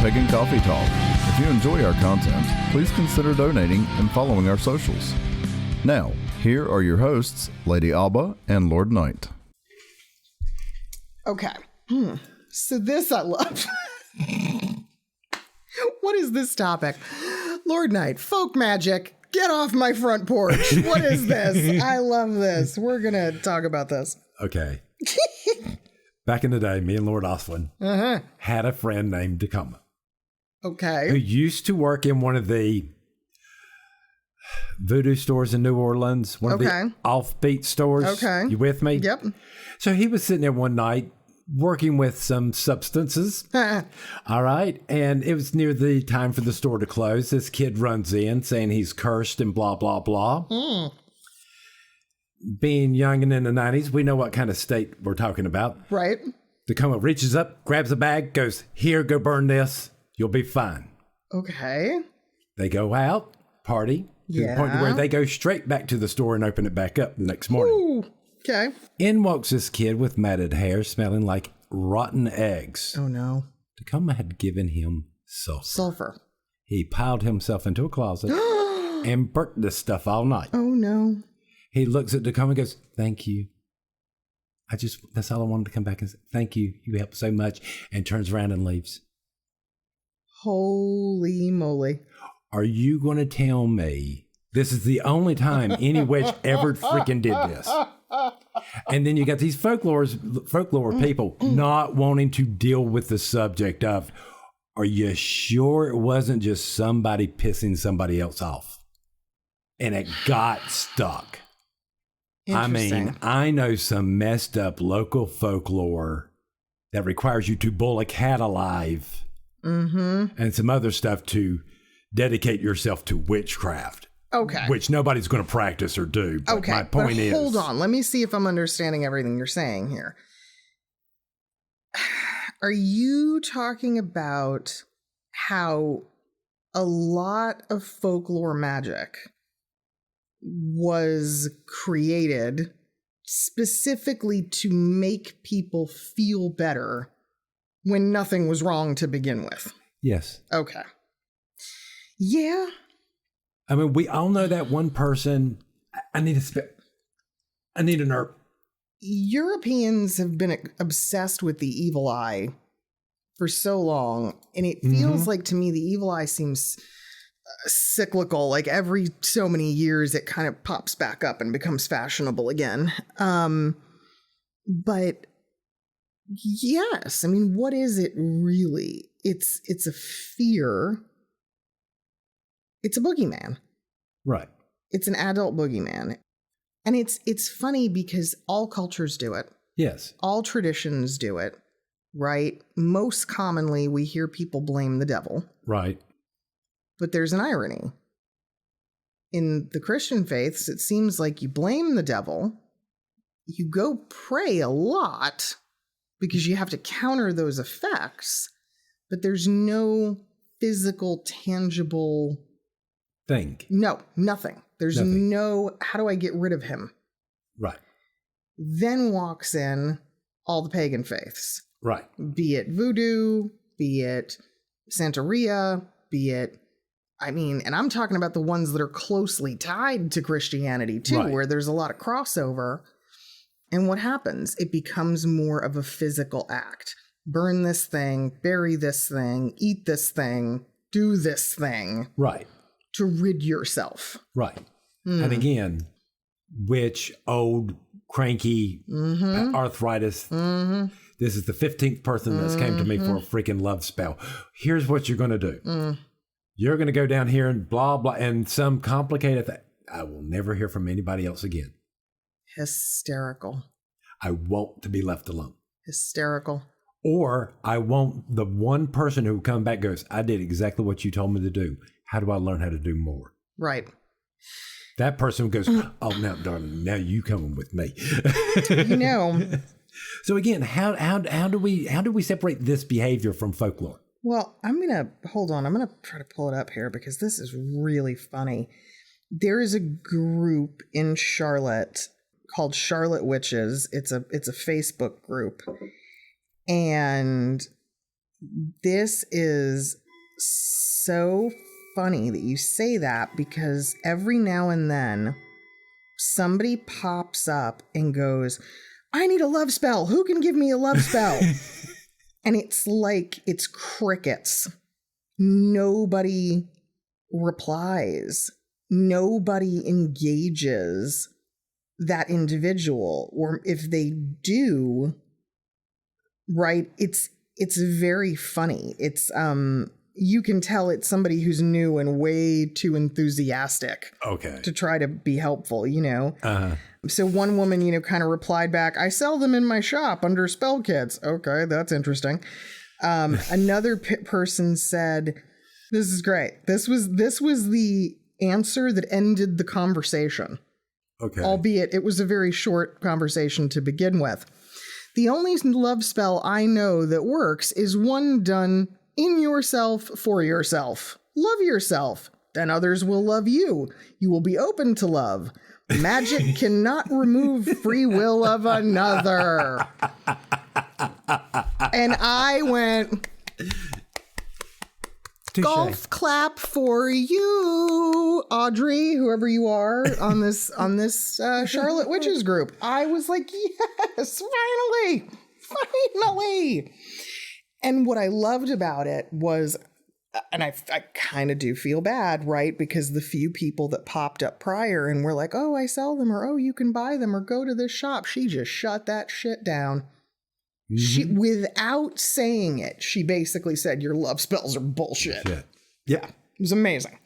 Pagan Coffee Talk. If you enjoy our content, please consider donating and following our socials. Now, here are your hosts, Lady Alba and Lord Knight. Okay. So this I love. What is this topic? Lord Knight, folk magic. Get off my front porch. What is this? I love this. We're going to talk about this. Okay. Back in the day, me and Lord Oswin had a friend named Tacoma. Okay. Who used to work in one of the voodoo stores in New Orleans. One of the offbeat stores. Okay. You with me? Yep. So he was sitting there one night working with some substances. All right. And it was near the time for the store to close. This kid runs in saying he's cursed and blah, blah, blah. Being young and in the 90s, we know what kind of state we're talking about. Right. Tacoma reaches up, grabs a bag, goes, here, go burn this. You'll be fine. Okay. They go out, party, to the point where they go straight back to the store and open it back up the next morning. Ooh. Okay. In walks this kid with matted hair, smelling like rotten eggs. Oh, no. Tacoma had given him sulfur. He piled himself into a closet and burnt this stuff all night. Oh, no. He looks at Tacoma and goes, thank you. That's all I wanted to come back and say. Thank you. You helped so much. And turns around and leaves. Holy moly. Are you going to tell me this is the only time any witch ever freaking did this? And then you got these folklore people not wanting to deal with the subject of, are you sure it wasn't just somebody pissing somebody else off? And it got stuck. I mean, I know some messed up local folklore that requires you to bull a cat alive and some other stuff to dedicate yourself to witchcraft. Okay. Which nobody's going to practice or do. But my point is... Hold on. Let me see if I'm understanding everything you're saying here. Are you talking about how a lot of folklore magic was created specifically to make people feel better when nothing was wrong to begin with? Yes. Okay. Yeah. I mean, we all know that one person. I need a nerve. Europeans have been obsessed with the evil eye for so long, and it feels like to me the evil eye seems cyclical. Like every so many years, it kind of pops back up and becomes fashionable again. But yes, I mean, what is it really? It's a fear. It's a boogeyman. Right. It's an adult boogeyman. And it's funny because all cultures do it. Yes. All traditions do it, right? Most commonly, we hear people blame the devil. Right. But there's an irony. In the Christian faiths, it seems like you blame the devil. You go pray a lot because you have to counter those effects. But there's no physical, tangible... thing. No, nothing. There's no, how do I get rid of him? Right. Then walks in all the pagan faiths. Right. Be it voodoo, be it Santeria, be it, I mean, and I'm talking about the ones that are closely tied to Christianity too, where there's a lot of crossover. And what happens? It becomes more of a physical act. Burn this thing, bury this thing, eat this thing, do this thing. Right. To rid yourself. Right. And again, witch, old, cranky, arthritis. This is the 15th person that's came to me for a freaking love spell. Here's what you're going to do. You're going to go down here and blah, blah, and some complicated thing. I will never hear from anybody else again. Hysterical. I want to be left alone. Hysterical. Or I want the one person who come back goes, I did exactly what you told me to do. How do I learn how to do more? Right. That person goes, oh, now, darling, now you coming with me. You know. So again, how do we separate this behavior from folklore? Well, I'm going to try to pull it up here because this is really funny. There is a group in Charlotte called Charlotte Witches. It's a Facebook group. And This is so funny that you say that, because every now and then somebody pops up and goes, I need a love spell. Who can give me a love spell? And it's like, it's crickets. Nobody replies. Nobody engages that individual. Or if they do, right, it's very funny. It's you can tell it's somebody who's new and way too enthusiastic to try to be helpful, you know. So one woman, you know, kind of replied back, I sell them in my shop under spell kits. Okay, that's interesting. Another person said, this is great. This was the answer that ended the conversation. Okay. Albeit it was a very short conversation to begin with. The only love spell I know that works is one done in yourself for yourself. Love yourself. Then others will love you. You will be open to love. Magic cannot remove free will of another. And I went, touché. Golf clap for you, Audrey, whoever you are on this Charlotte Witches group. I was like, yes, finally. And what I loved about it was, and I kind of do feel bad, right? Because the few people that popped up prior and were like, oh, I sell them, or oh, you can buy them, or go to this shop, she just shut that shit down. Mm-hmm. She, without saying it, she basically said, your love spells are bullshit. Yeah, it was amazing.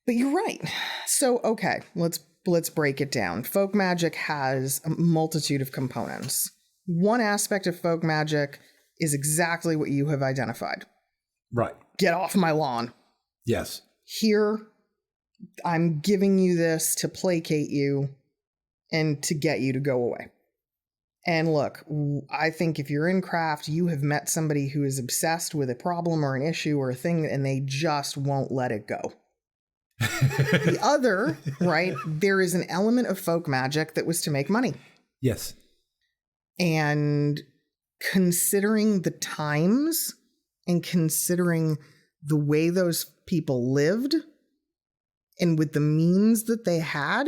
But you're right. So, okay, let's break it down. Folk magic has a multitude of components. One aspect of folk magic is exactly what you have identified. Right. Get off my lawn. Yes. Here, I'm giving you this to placate you and to get you to go away. And look, I think if you're in craft, you have met somebody who is obsessed with a problem or an issue or a thing, and they just won't let it go. The other, right, there is an element of folk magic that was to make money. Yes. And considering the times and considering the way those people lived and with the means that they had,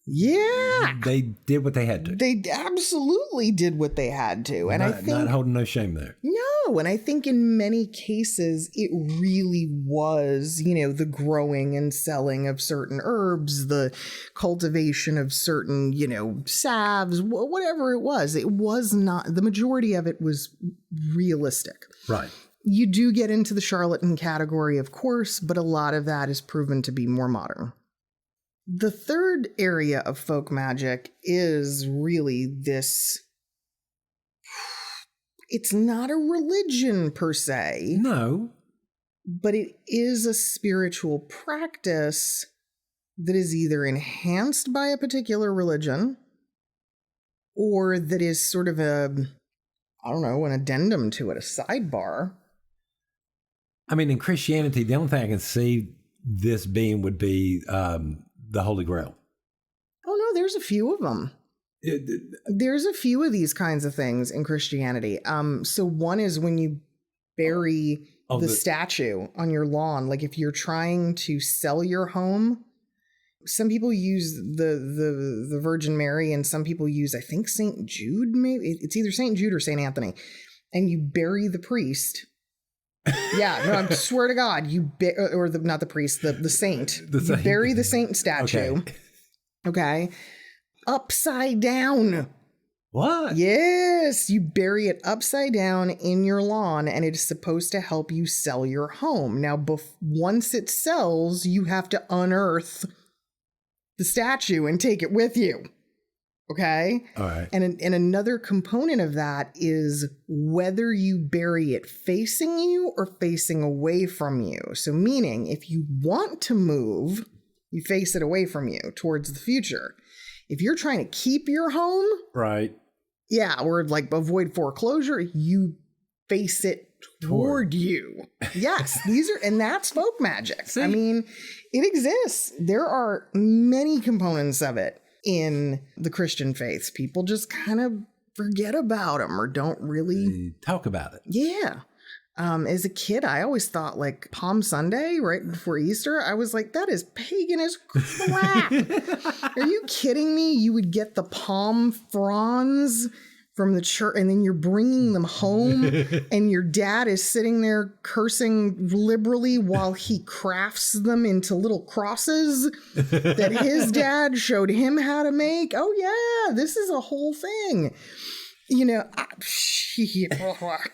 yeah, they did what they had to. They absolutely did what they had to. And I think not holding no shame there. No. And I think in many cases, it really was, you know, the growing and selling of certain herbs, the cultivation of certain, you know, salves, whatever it was. It was not, the majority of it was realistic. Right. You do get into the charlatan category, of course, but a lot of that is proven to be more modern. The third area of folk magic is really this, it's not a religion per se. No. But it is a spiritual practice that is either enhanced by a particular religion or that is sort of an addendum to it, a sidebar. I mean, in Christianity, the only thing I can see this being would be the Holy Grail. Oh, no, there's a few of them. There's a few of these kinds of things in Christianity. So one is when you bury the statue on your lawn. Like if you're trying to sell your home, some people use the Virgin Mary and some people use, I think, St. Jude, maybe. It's either St. Jude or St. Anthony. And you bury the priest. Yeah, no, I swear to God, not the priest, the saint. You bury the saint statue. Okay. Upside down. What? Yes, you bury it upside down in your lawn, and it is supposed to help you sell your home. Now, once it sells, you have to unearth the statue and take it with you. Okay. All right. And another component of that is whether you bury it facing you or facing away from you. So meaning if you want to move, you face it away from you towards the future. If you're trying to keep your home. Right. Yeah. Or like avoid foreclosure, you face it toward you. Yes. And that's folk magic. See? I mean, it exists. There are many components of it in the Christian faiths. People just kind of forget about them or don't really talk about it. Yeah. As a kid, I always thought like Palm Sunday right before Easter. I was like, that is pagan as crap. Are you kidding me? You would get the palm fronds from the church and then you're bringing them home and your dad is sitting there cursing liberally while he crafts them into little crosses that his dad showed him how to make. Oh yeah, this is a whole thing. You know,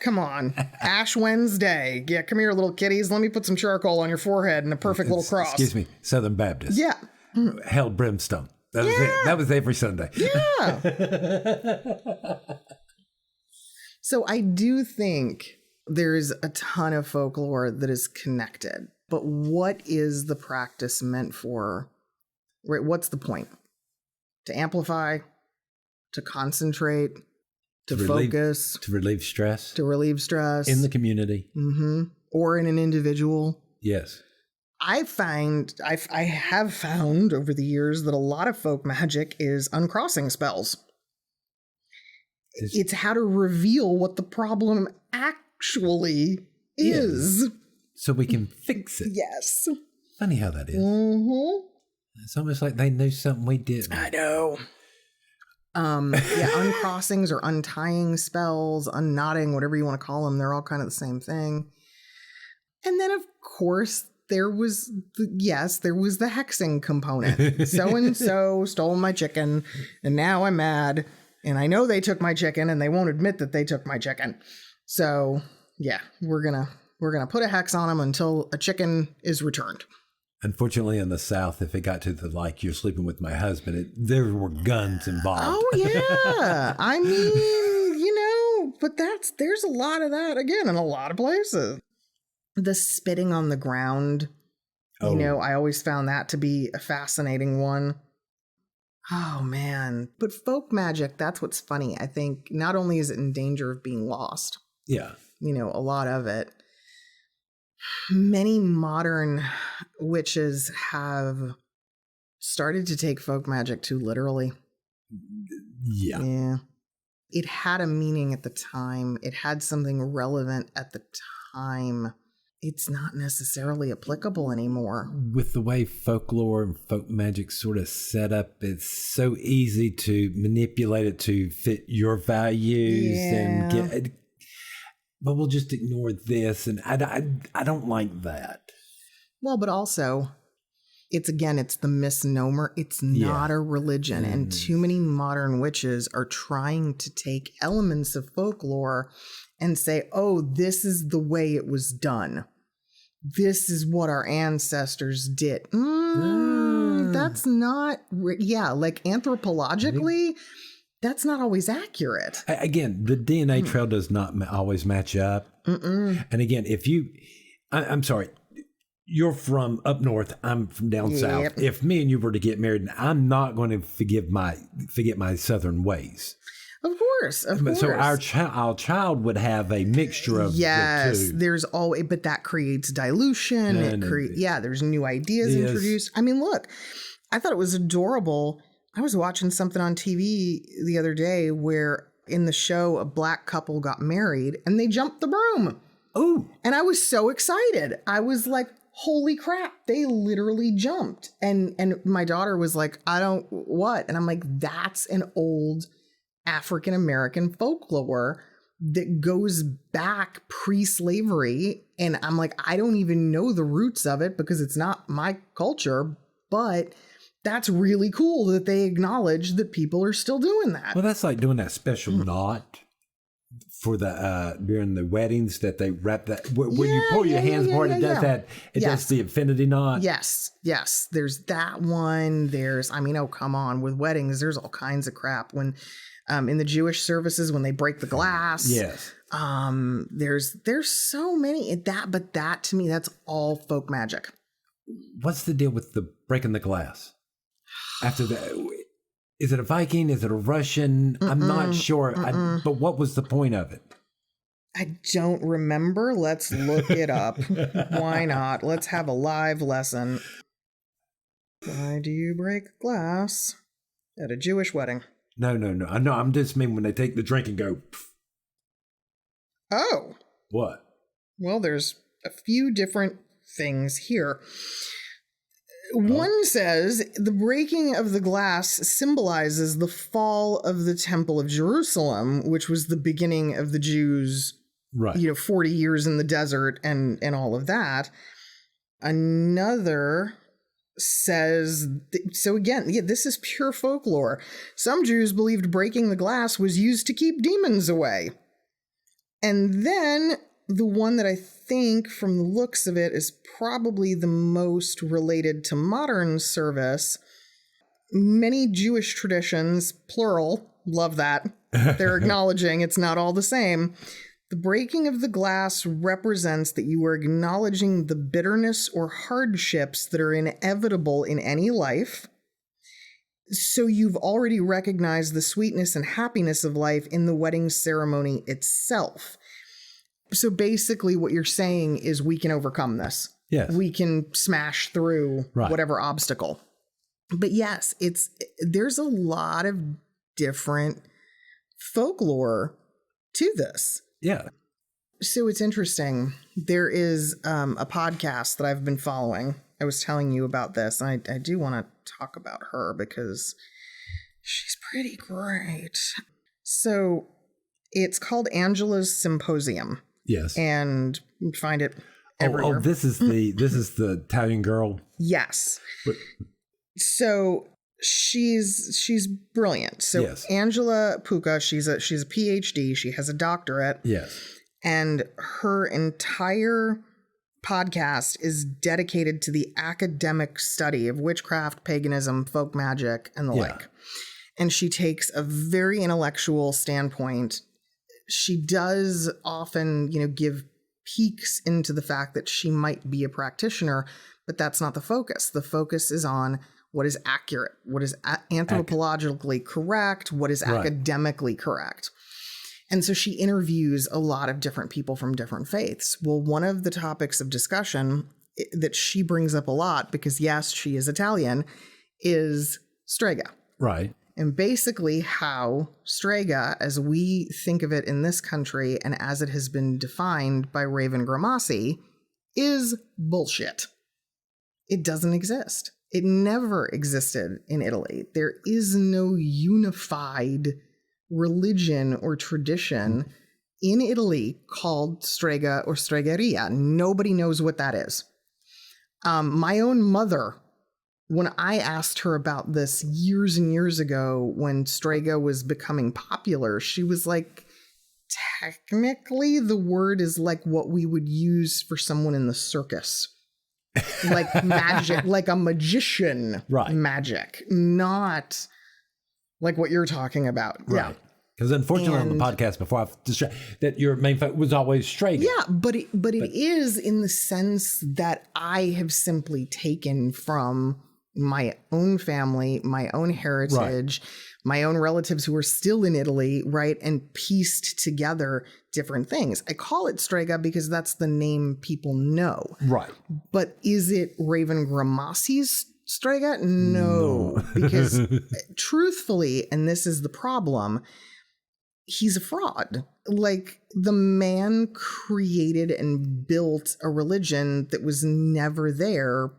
come on. Ash Wednesday. Yeah, come here, little kitties. Let me put some charcoal on your forehead and a perfect little cross. Excuse me, Southern Baptist. Yeah. Hell brimstone. That was it. That was every Sunday. Yeah. So I do think there's a ton of folklore that is connected. But what is the practice meant for? Right? What's the point? To amplify? To concentrate? To focus, to relieve stress, in the community, or in an individual. Yes, I have found over the years that a lot of folk magic is uncrossing spells. It's how to reveal what the problem actually is, so we can fix it. Yes. Funny how that is. It's almost like they knew something we didn't. I know. Uncrossings or untying spells, unknotting, whatever you want to call them, they're all kind of the same thing. And then, of course, there was the hexing component. So-and-so stole my chicken, and now I'm mad, and I know they took my chicken, and they won't admit that they took my chicken. So, yeah, we're gonna put a hex on them until a chicken is returned. Unfortunately, in the South, if it got to the you're sleeping with my husband, there were guns involved. Oh, yeah. I mean, but there's a lot of that, again, in a lot of places. The spitting on the ground, I always found that to be a fascinating one. Oh, man. But folk magic, that's what's funny. I think not only is it in danger of being lost. Yeah. A lot of it. Many modern witches have started to take folk magic too literally. Yeah. It had a meaning at the time. It had something relevant at the time. It's not necessarily applicable anymore. With the way folklore and folk magic sort of set up, it's so easy to manipulate it to fit your values and get. But we'll just ignore this, and I don't like that. Well, but also, it's the misnomer. It's not a religion, and too many modern witches are trying to take elements of folklore and say, oh, this is the way it was done. This is what our ancestors did. That's not, anthropologically, that's not always accurate. Again, the DNA trail does not always match up. And again, I'm sorry, you're from up north, I'm from down south. If me and you were to get married, I'm not going to forget my southern ways. Of course. So our child would have a mixture of the two. There's always, but that creates dilution. There's new ideas introduced. I mean, look, I thought it was adorable. I was watching something on TV the other day where in the show a black couple got married and they jumped the broom. Oh. And I was so excited. I was like, holy crap, they literally jumped. And my daughter was like, what? And I'm like, that's an old African American folklore that goes back pre-slavery. And I'm like, I don't even know the roots of it because it's not my culture, but that's really cool that they acknowledge that people are still doing that. Well, that's like doing that special knot for the during the weddings that they wrap that when you pull your hands apart, it does that. It does the infinity knot. Yes. There's that one. There's, come on, with weddings, there's all kinds of crap. When in the Jewish services, when they break the glass. Yes. There's so many but that to me, that's all folk magic. What's the deal with the breaking the glass? After that, is it a Viking? Is it a Russian? I'm not sure. But what was the point of it? I don't remember. Let's look it up. Why not? Let's have a live lesson. Why do you break glass at a Jewish wedding? No. I know. I'm just mean when they take the drink and go. Pff. Oh. What? Well, there's a few different things here. One says the breaking of the glass symbolizes the fall of the Temple of Jerusalem, which was the beginning of the Jews, 40 years in the desert and all of that. Another says, so again, this is pure folklore. Some Jews believed breaking the glass was used to keep demons away. And then the one that I think from the looks of it is probably the most related to modern service. Many Jewish traditions, plural, love that. They're acknowledging it's not all the same. The breaking of the glass represents that you are acknowledging the bitterness or hardships that are inevitable in any life. So you've already recognized the sweetness and happiness of life in the wedding ceremony itself. So basically what you're saying is we can overcome this. Yes. We can smash through whatever obstacle. But yes, there's a lot of different folklore to this. Yeah. So it's interesting. There is a podcast that I've been following. I was telling you about this, and I do want to talk about her because she's pretty great. So it's called Angela's Symposium. Yes. And you can find it everywhere. Oh, this is the Italian girl. Yes. But, so she's brilliant. So yes. Angela Pucca, she's a PhD. She has a doctorate. Yes. And her entire podcast is dedicated to the academic study of witchcraft, paganism, folk magic, and the like. And she takes a very intellectual standpoint. She does often, give peeks into the fact that she might be a practitioner, but that's not the focus. The focus is on what is accurate, what is anthropologically correct, what is academically correct. And so she interviews a lot of different people from different faiths. Well, one of the topics of discussion that she brings up a lot, because yes, she is Italian, is strega. Right. And basically how strega, as we think of it in this country and as it has been defined by Raven Grimassi, is bullshit. It doesn't exist. It never existed in Italy. There is no unified religion or tradition in Italy called strega or stregheria. Nobody knows what that is. My own mother, when I asked her about this years and years ago when strega was becoming popular, she was like, technically the word is like what we would use for someone in the circus. Like magic, like a magician magic, not like what you're talking about. Right. Yeah. Because unfortunately on the podcast before I've described that your main focus was always strega. Yeah, but it is in the sense that I have simply taken from my own family, my own heritage, my own relatives who are still in Italy, right, and pieced together different things. I call it strega because that's the name people know. Right. But is it Raven Grimassi's strega? No. Because truthfully, and this is the problem, he's a fraud. Like, the man created and built a religion that was never there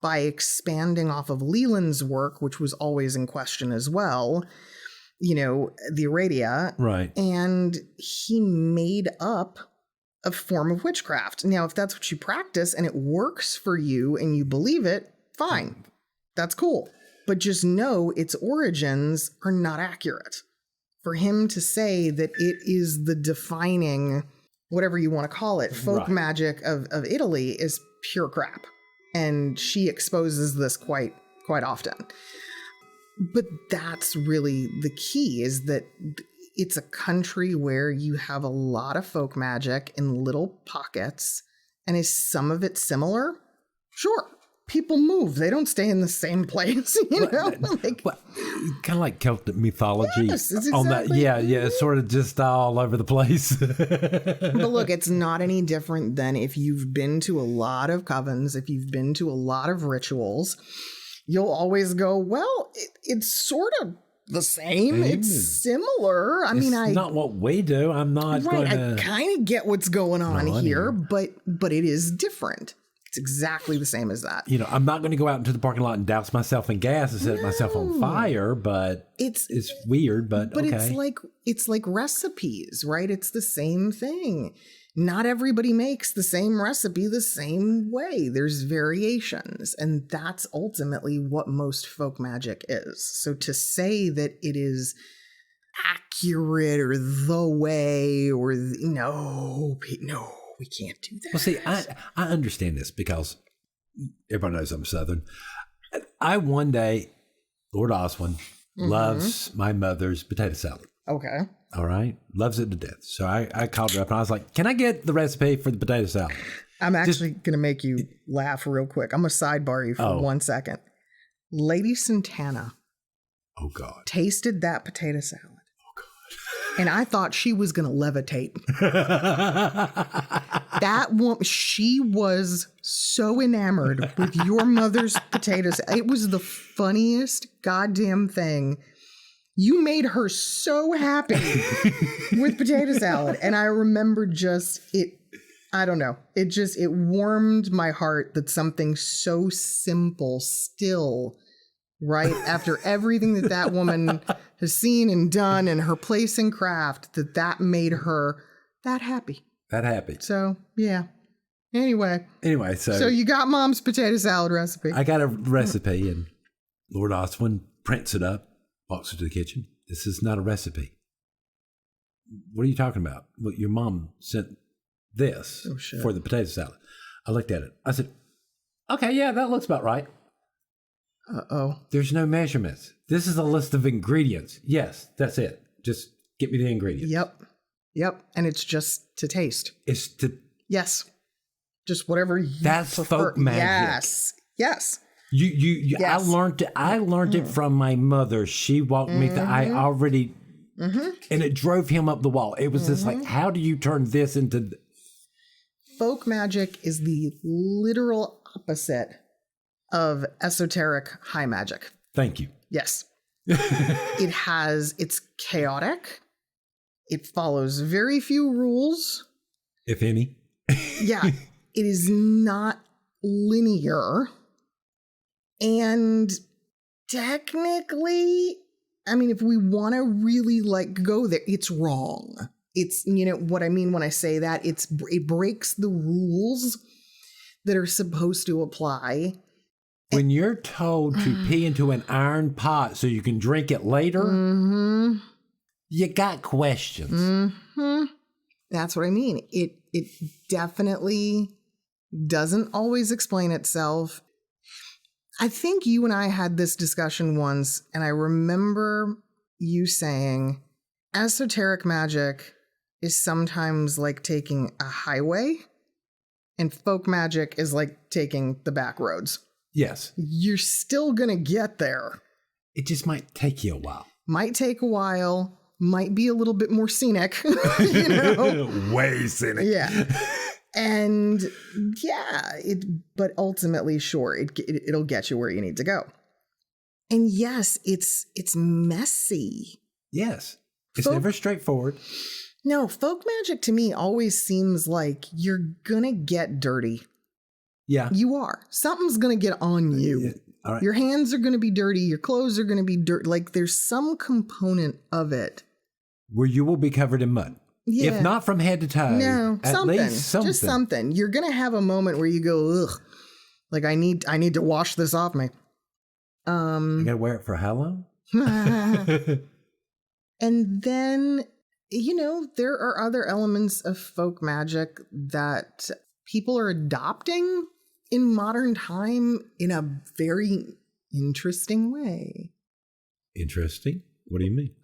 by expanding off of Leland's work, which was always in question as well, the Aradia. Right. And he made up a form of witchcraft. Now, if that's what you practice and it works for you and you believe it, fine. That's cool. But just know its origins are not accurate. For him to say that it is the defining, whatever you want to call it, folk magic of Italy is pure crap. And she exposes this quite often. But that's really the key, is that it's a country where you have a lot of folk magic in little pockets. And is some of it similar? Sure. People move. They don't stay in the same place, kind of like Celtic mythology. Yes, it's exactly. It's sort of just all over the place. But look, it's not any different than if you've been to a lot of covens, if you've been to a lot of rituals, you'll always go, well, it's sort of the same. It's similar. I mean, it's not what we do. I'm not I kind of get what's going on here, but it is different. It's exactly the same as that. I'm not going to go out into the parking lot and douse myself in gas and set myself on fire, but it's weird, but okay. It's like recipes, right? It's the same thing. Not everybody makes the same recipe the same way. There's variations, and that's ultimately what most folk magic is. So to say that it is accurate or the way or no, we can't do that. Well, see, I understand this because everybody knows I'm Southern. One day, Lord Oswin loves my mother's potato salad. Okay. All right. Loves it to death. So I called her up and I was like, can I get the recipe for the potato salad? I'm actually going to make you laugh real quick. I'm going to sidebar you for 1 second. Lady Santana. Oh, God. Tasted that potato salad. And I thought she was going to levitate. That woman, she was so enamored with your mother's potatoes. It was the funniest goddamn thing. You made her so happy with potato salad. And I remember I don't know. It warmed my heart that something so simple still, right, after everything that woman has seen and done and her place in craft, that made her that happy. That happy. So, yeah. Anyway, so you got Mom's potato salad recipe. I got a recipe, and Lord Oswin prints it up, walks into the kitchen. This is not a recipe. What are you talking about? Well, your mom sent this for the potato salad. I looked at it. I said, okay, yeah, that looks about right. Uh-oh. There's no measurements. This is a list of ingredients. Yes, that's it. Just get me the ingredients. Yep. And it's just to taste. Yes. Just whatever you That's prefer. Folk magic. Yes. Yes. I learned it from my mother. She walked me through. I already, and it drove him up the wall. It was just like, how do you turn this into? Folk magic is the literal opposite of esoteric high magic. Thank you. Yes. It's chaotic. It follows very few rules. If any. Yeah. It is not linear. And technically, I mean, if we want to really go there, it's wrong. It's, what I mean when I say that, it breaks the rules that are supposed to apply. When you're told to pee into an iron pot so you can drink it later, you got questions. That's what I mean. It definitely doesn't always explain itself. I think you and I had this discussion once, and I remember you saying esoteric magic is sometimes like taking a highway, and folk magic is like taking the back roads. Yes. You're still going to get there. It just might take you a while. Might take a while. Might be a little bit more scenic. Way scenic. Yeah. And yeah, but ultimately, sure, it'll get you where you need to go. And yes, it's messy. Yes. It's never straightforward. No, folk magic to me always seems like you're going to get dirty. Yeah. You are. Something's going to get on you. All right. Your hands are going to be dirty. Your clothes are going to be dirty. Like there's some component of it where you will be covered in mud. Yeah. If not from head to toe. No, at least something. Just something. You're going to have a moment where you go, ugh, like I need to wash this off me. You got to wear it for how long? And then, there are other elements of folk magic that people are adopting in modern time in a very interesting way. Interesting? What do you mean?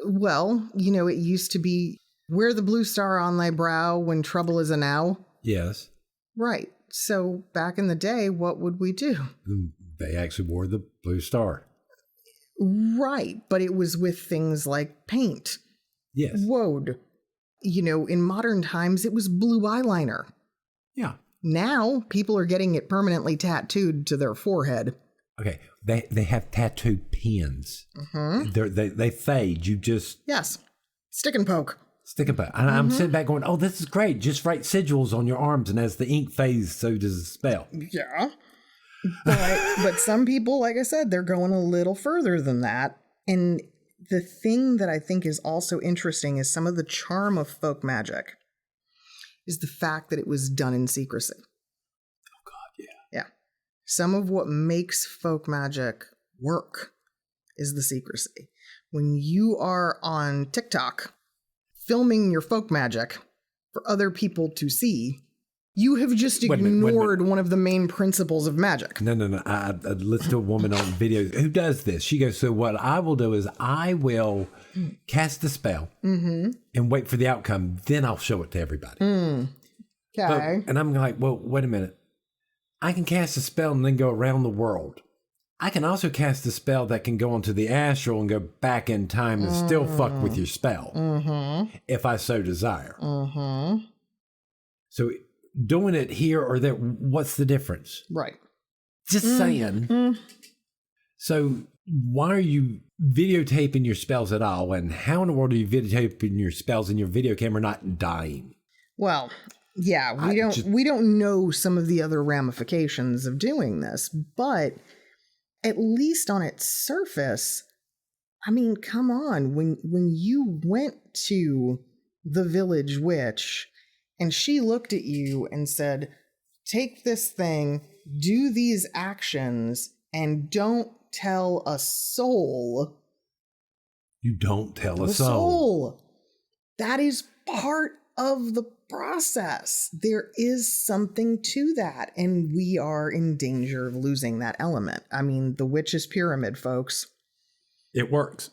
Well, it used to be wear the blue star on thy brow when trouble is enow. Yes. Right. So back in the day, what would we do? They actually wore the blue star. Right. But it was with things like paint. Yes. Woad. In modern times, it was blue eyeliner. Yeah. Now, people are getting it permanently tattooed to their forehead. Okay, they have tattoo pins. They fade. You just Yes, stick and poke. stick and poke. And I'm sitting back going, "Oh, this is great. Just write sigils on your arms, and as the ink fades, so does the spell." Yeah, but some people, like I said, they're going a little further than that. And the thing that I think is also interesting is some of the charm of folk magic is the fact that it was done in secrecy. Oh God, Yeah. Some of what makes folk magic work is the secrecy. When you are on TikTok filming your folk magic for other people to see, you have just ignored one of the main principles of magic. No. I listened to a woman on video who does this. She goes, so what I will do is I will cast the spell and wait for the outcome. Then I'll show it to everybody. Okay. And I'm like, well, wait a minute. I can cast a spell and then go around the world. I can also cast a spell that can go onto the astral and go back in time and still fuck with your spell if I so desire. So doing it here or there, what's the difference? Right. Just saying. So why are you videotaping your spells at all? And how in the world are you videotaping your spells and your video camera not dying? Well, yeah, we don't know some of the other ramifications of doing this, but at least on its surface, I mean, come on, when you went to the village witch and she looked at you and said, take this thing, do these actions, and don't tell a soul. You don't tell a soul. That is part of the process. There is something to that, and we are in danger of losing that element. I mean, the witch's pyramid, folks. It works.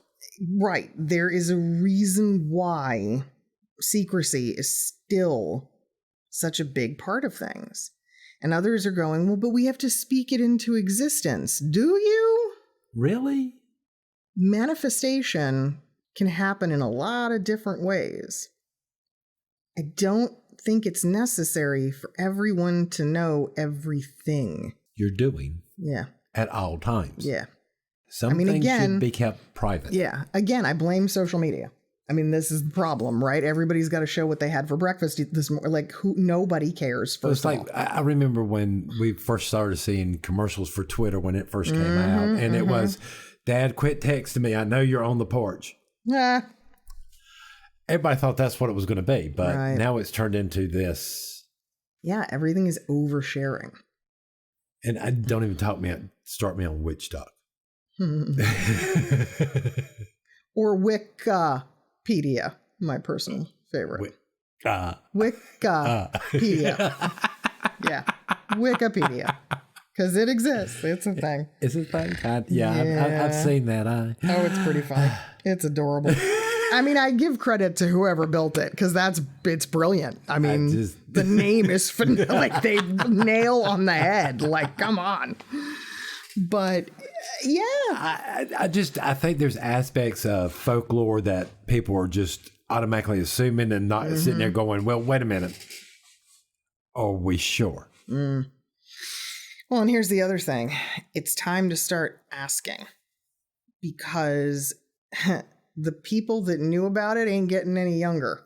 Right. There is a reason why secrecy is still such a big part of things. And others are going, well, but we have to speak it into existence. Do you? Really? Manifestation can happen in a lot of different ways. I don't think it's necessary for everyone to know everything you're doing. Yeah. At all times. Yeah. Some things should be kept private. Yeah. Again, I blame social media. I mean, this is the problem, right? Everybody's got to show what they had for breakfast this morning. Like, nobody cares. First of all, I remember when we first started seeing commercials for Twitter when it first came out, and it was, "Dad, quit texting me. I know you're on the porch." Yeah. Everybody thought that's what it was going to be, but now it's turned into this. Yeah, everything is oversharing. And I don't even start me on witch talk. Or Wikipedia, my personal favorite. Wikipedia. Yeah, Wikipedia. Because it exists. It's a thing. Is it a thing? Yeah. I've seen that. Oh, it's pretty funny. It's adorable. I mean, I give credit to whoever built it because it's brilliant. I mean, the name is like they nail on the head. Like, come on. But yeah, I think there's aspects of folklore that people are just automatically assuming and not sitting there going, well, wait a minute. Are we sure? Well, and here's the other thing. It's time to start asking because the people that knew about it ain't getting any younger.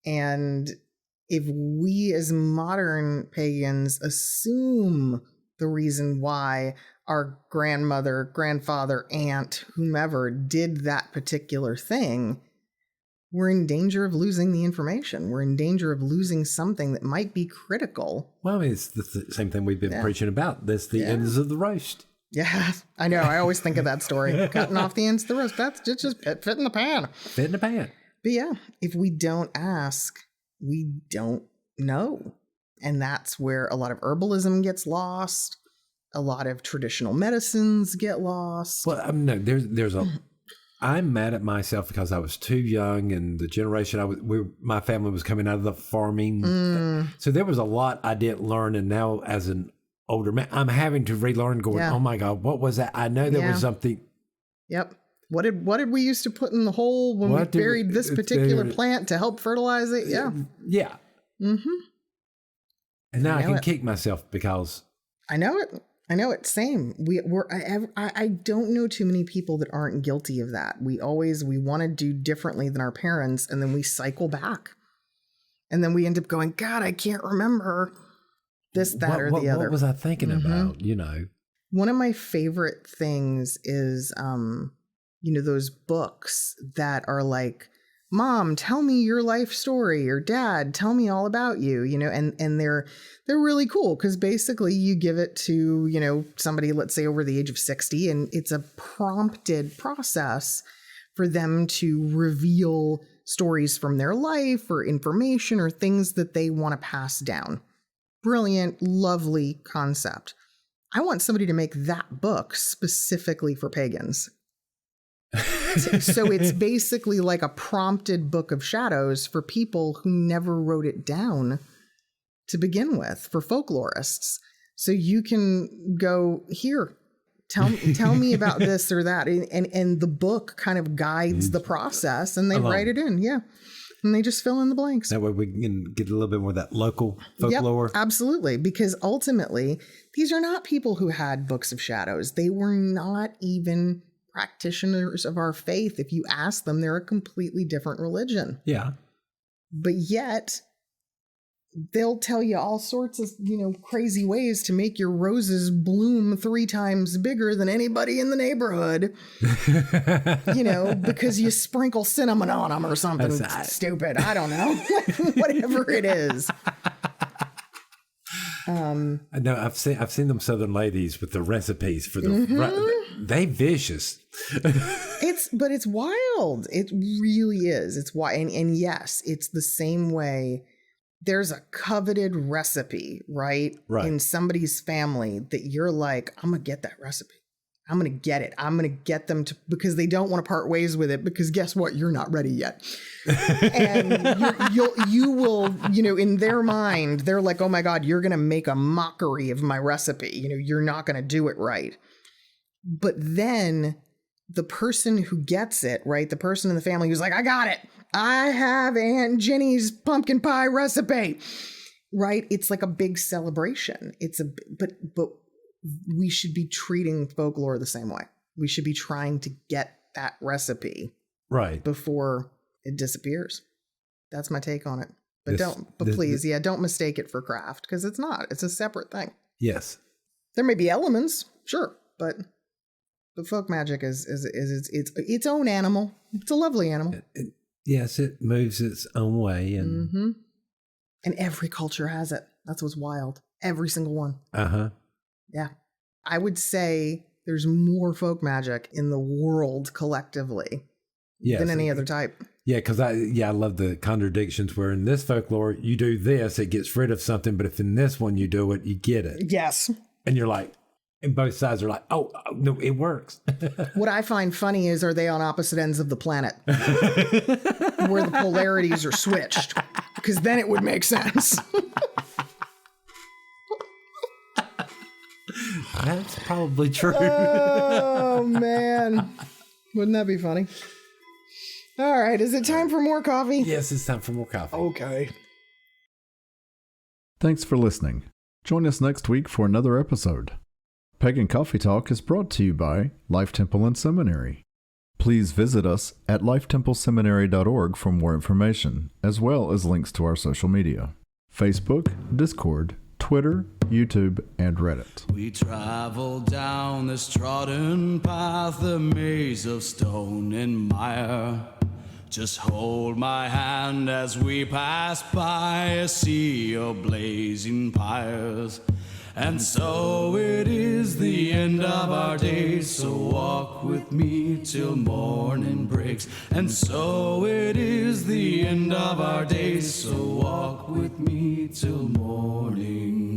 And if we as modern pagans assume the reason why our grandmother, grandfather, aunt, whomever did that particular thing, we're in danger of losing the information. We're in danger of losing something that might be critical. Well, I mean, it's the same thing we've been preaching about. That's the ends of the roast. Yeah, I know. I always think of that story. Cutting off the ends of the roast. That's just fit in the pan. Fit in the pan. But yeah, if we don't ask, we don't know. And that's where a lot of herbalism gets lost. A lot of traditional medicines get lost. Well, no, there's a... I'm mad at myself because I was too young and the generation my family was coming out of the farming. So there was a lot I didn't learn. And now as an older man, I'm having to relearn going, oh my God, what was that? I know there was something. Yep. What did we used to put in the hole when we buried this particular plant to help fertilize it? Yeah. Yeah. And now I can kick myself because I know it. I know it. Same. I don't know too many people that aren't guilty of that. We want to do differently than our parents, and then we cycle back, and then we end up going, God, I can't remember this, that, or the other. What was I thinking about? You know, one of my favorite things is, those books that are like, Mom, tell me your life story, or Dad, tell me all about you, and they're really cool because basically you give it to, somebody, let's say over the age of 60, and it's a prompted process for them to reveal stories from their life or information or things that they want to pass down. Brilliant, lovely concept. I want somebody to make that book specifically for pagans. So it's basically like a prompted book of shadows for people who never wrote it down to begin with, for folklorists. So you can go, here, tell me about this or that. And the book kind of guides the process, and they write it in. Yeah. And they just fill in the blanks. That way we can get a little bit more of that local folklore. Yep, absolutely. Because ultimately, these are not people who had books of shadows. They were not even practitioners of our faith. If you ask them, they're a completely different religion. Yeah. But yet they'll tell you all sorts of, crazy ways to make your roses bloom 3 times bigger than anybody in the neighborhood, because you sprinkle cinnamon on them or something stupid. I don't know. Whatever it is. No, I've seen them Southern ladies with the recipes for the they vicious. But it's wild. It really is. It's why, and yes, it's the same way. There's a coveted recipe, right? In somebody's family that you're like, I'm gonna get that recipe. I'm gonna get it. I'm gonna get them to, because they don't want to part ways with it, because guess what? You're not ready yet. And you will, in their mind, they're like, oh my God, you're gonna make a mockery of my recipe. You're not gonna do it right. But then the person who gets it, right? The person in the family who's like, I got it. I have Aunt Jenny's pumpkin pie recipe, right? It's like a big celebration. But we should be treating folklore the same way. We should be trying to get that recipe before it disappears. That's my take on it. But please, don't mistake it for craft, because it's not. It's a separate thing. Yes. There may be elements, sure, but folk magic is its own animal. It's a lovely animal. Yes, it moves its own way, and and every culture has it. That's what's wild. Every single one. Yeah, I would say there's more folk magic in the world collectively than any other type. Yeah, because I love the contradictions where in this folklore you do this, it gets rid of something, but if in this one you do it, you get it. Yes, and you're like. And both sides are like, oh, no, it works. What I find funny is, are they on opposite ends of the planet where the polarities are switched? Because then it would make sense. That's probably true. Oh, man. Wouldn't that be funny? All right. Is it time for more coffee? Yes, it's time for more coffee. Okay. Thanks for listening. Join us next week for another episode. Pagan Coffee Talk is brought to you by Life Temple and Seminary. Please visit us at lifetempleseminary.org for more information, as well as links to our social media: Facebook, Discord, Twitter, YouTube, and Reddit. We travel down this trodden path, a maze of stone and mire. Just hold my hand as we pass by a sea of blazing pyres. And so it is the end of our days, so walk with me till morning breaks. And so it is the end of our days, so walk with me till morning